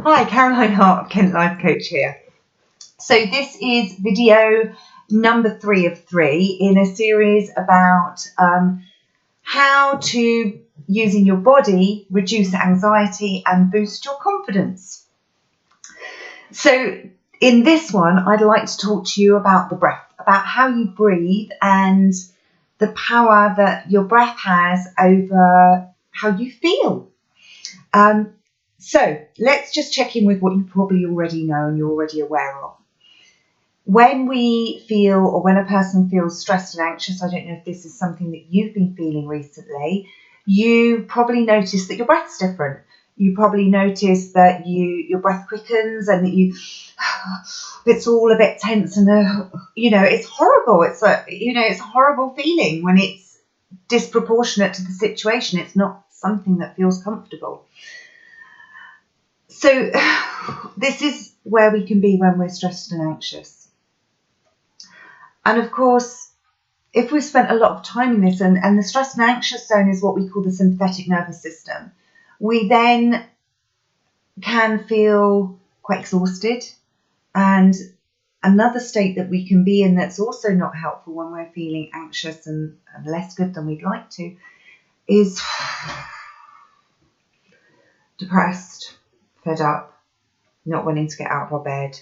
Hi, Caroline Hart of Kent Life Coach here. So this is video number 3 of 3 in a series about how to, using your body, reduce anxiety and boost your confidence. So in this one, I'd like to talk to you about the breath, about how you breathe and the power that your breath has over how you feel. So let's just check in with what you probably already know and you're already aware of. When we feel, or when a person feels stressed and anxious, I don't know if this is something that you've been feeling recently, you probably notice that your breath's different. You probably notice that your breath quickens and that it's all a bit tense and it's horrible. It's a horrible feeling when it's disproportionate to the situation. It's not something that feels comfortable. So this is where we can be when we're stressed and anxious. And of course, if we've spent a lot of time in this, and the stress and anxious zone is what we call the sympathetic nervous system, we then can feel quite exhausted. And another state that we can be in that's also not helpful when we're feeling anxious and less good than we'd like to is depressed, fed up, not wanting to get out of our bed,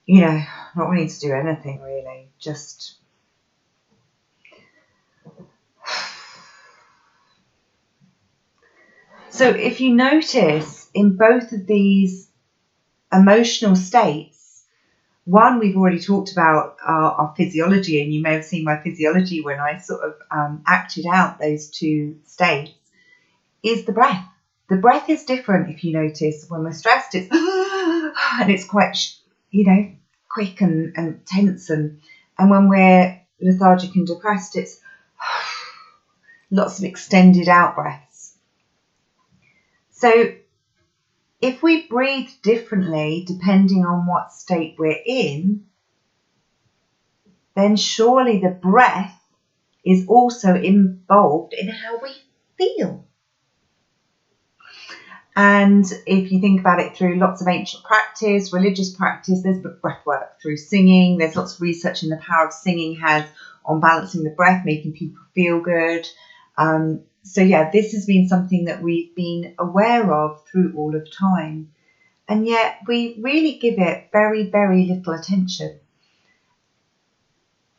not wanting to do anything really, just so if you notice in both of these emotional states, one, we've already talked about our physiology, and you may have seen my physiology when I sort of acted out those two states, is the breath. The breath is different if you notice. When we're stressed, it's and it's quite, quick and tense. And when we're lethargic and depressed, it's lots of extended out breaths. So if we breathe differently depending on what state we're in, then surely the breath is also involved in how we feel. And if you think about it through lots of ancient practice, religious practice, there's breath work through singing. There's lots of research in the power of singing has on balancing the breath, making people feel good. So this has been something that we've been aware of through all of time. And yet we really give it very, very little attention.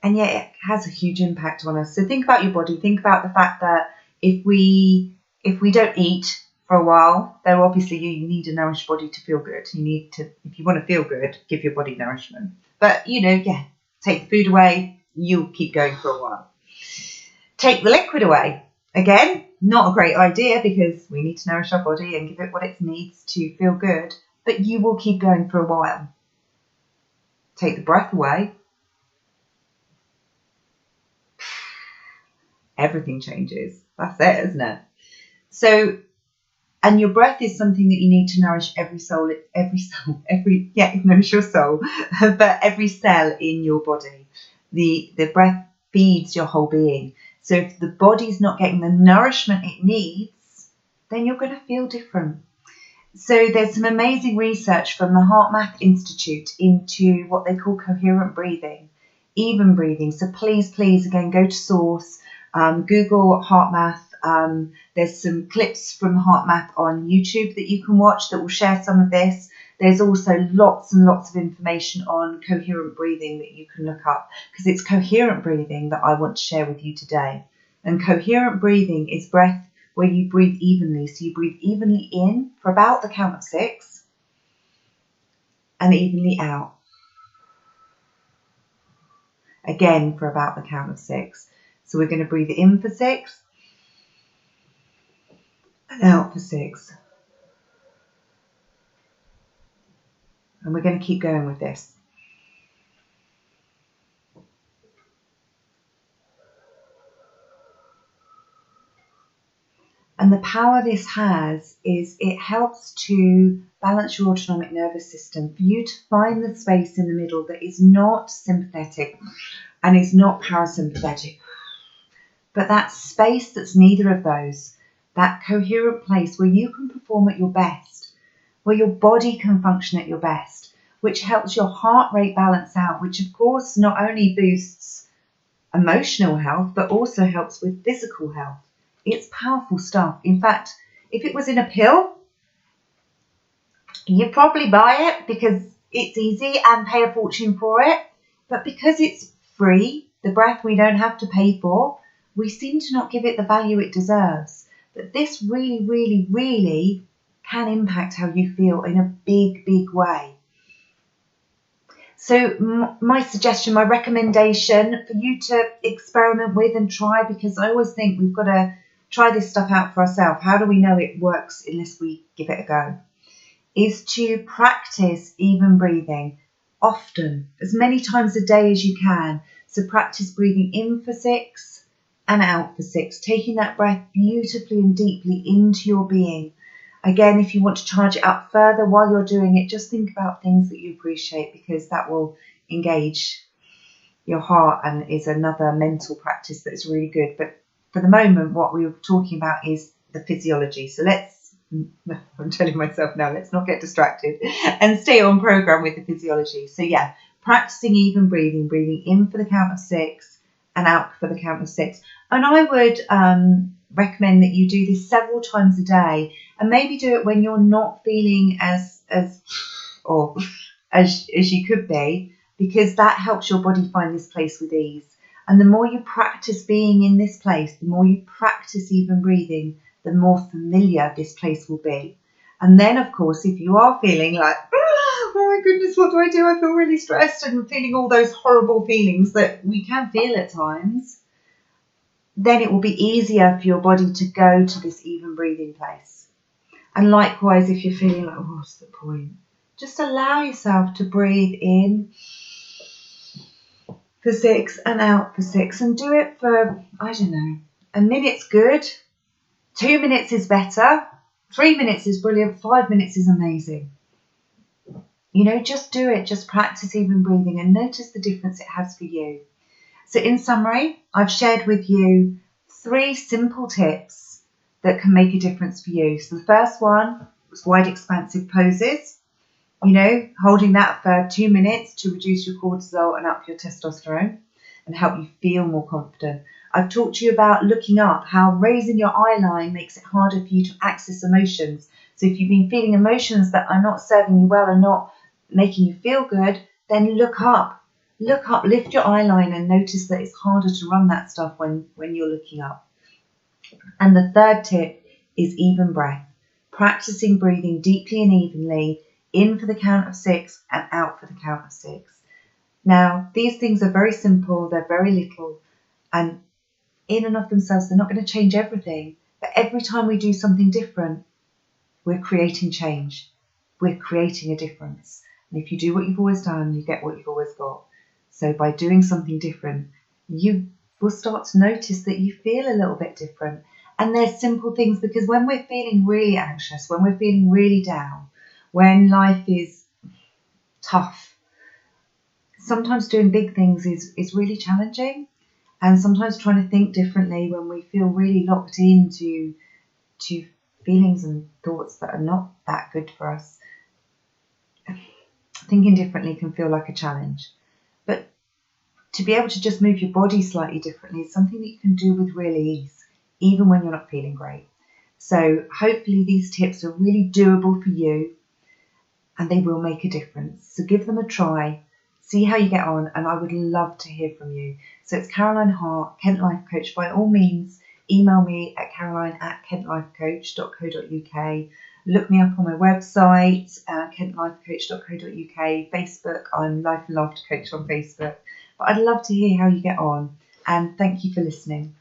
And yet it has a huge impact on us. So think about your body. Think about the fact that if we don't eat for a while, then obviously you need a nourished body to feel good. You need to, if you want to feel good, give your body nourishment. But, take the food away, you'll keep going for a while. Take the liquid away. Again, not a great idea because we need to nourish our body and give it what it needs to feel good. But you will keep going for a while. Take the breath away. Everything changes. That's it, isn't it? So, and your breath is something that you need to nourish nourish your soul, but every cell in your body. The breath feeds your whole being. So if the body's not getting the nourishment it needs, then you're going to feel different. So there's some amazing research from the HeartMath Institute into what they call coherent breathing, even breathing. So please, again, go to source, Google HeartMath. There's some clips from HeartMath on YouTube that you can watch that will share some of this. There's also lots and lots of information on coherent breathing that you can look up, because it's coherent breathing that I want to share with you today. And coherent breathing is breath where you breathe evenly. So you breathe evenly in for about the count of 6 and evenly out. Again for about the count of 6. So we're going to breathe in for 6 and out for 6. And we're going to keep going with this. And the power this has is it helps to balance your autonomic nervous system, for you to find the space in the middle that is not sympathetic and is not parasympathetic, but that space that's neither of those, that coherent place where you can perform at your best. where your body can function at your best, which helps your heart rate balance out, which of course not only boosts emotional health, but also helps with physical health. It's powerful stuff. In fact, if it was in a pill, you'd probably buy it because it's easy and pay a fortune for it. But because it's free, the breath we don't have to pay for, we seem to not give it the value it deserves. But this really, really, really can impact how you feel in a big, big way. So my suggestion, my recommendation for you to experiment with and try, because I always think we've got to try this stuff out for ourselves. How do we know it works unless we give it a go? Is to practice even breathing often, as many times a day as you can. So practice breathing in for 6 and out for 6, taking that breath beautifully and deeply into your being. Again, if you want to charge it up further while you're doing it, just think about things that you appreciate, because that will engage your heart and is another mental practice that's really good. But for the moment, what we were talking about is the physiology. So I'm telling myself now, let's not get distracted and stay on program with the physiology. So yeah, practicing even breathing, breathing in for the count of 6 and out for the count of 6. And I would recommend that you do this several times a day, and maybe do it when you're not feeling as you could be, because that helps your body find this place with ease. And the more you practice being in this place, the more you practice even breathing, the more familiar this place will be. And then, of course, if you are feeling like, oh my goodness, what do? I feel really stressed, and feeling all those horrible feelings that we can feel at times, then it will be easier for your body to go to this even breathing place. And likewise, if you're feeling like, oh, what's the point? Just allow yourself to breathe in for 6 and out for 6, and do it for, I don't know, a minute's good, 2 minutes is better, 3 minutes is brilliant, 5 minutes is amazing. You know, just do it, just practice even breathing and notice the difference it has for you. So in summary, I've shared with you 3 simple tips that can make a difference for you. So the first one was wide expansive poses, you know, holding that for 2 minutes to reduce your cortisol and up your testosterone and help you feel more confident. I've talked to you about looking up, how raising your eye line makes it harder for you to access emotions. So if you've been feeling emotions that are not serving you well and not making you feel good, then look up. Look up, lift your eye line and notice that it's harder to run that stuff when you're looking up. And the third tip is even breath. Practicing breathing deeply and evenly, in for the count of 6 and out for the count of 6. Now, these things are very simple, they're very little, and in and of themselves, they're not going to change everything. But every time we do something different, we're creating change. We're creating a difference. And if you do what you've always done, you get what you've always got. So by doing something different, you will start to notice that you feel a little bit different. And there's simple things, because when we're feeling really anxious, when we're feeling really down, when life is tough, sometimes doing big things is really challenging. And sometimes trying to think differently when we feel really locked into feelings and thoughts that are not that good for us. Thinking differently can feel like a challenge. But to be able to just move your body slightly differently is something that you can do with real ease, even when you're not feeling great. So hopefully these tips are really doable for you, and they will make a difference. So give them a try, see how you get on, and I would love to hear from you. So it's Caroline Hart, Kent Life Coach. By all means, email me at caroline@kentlifecoach.co.uk. Look me up on my website, kentlifecoach.co.uk, Facebook, I'm Life and Laughter Coach on Facebook. But I'd love to hear how you get on, and thank you for listening.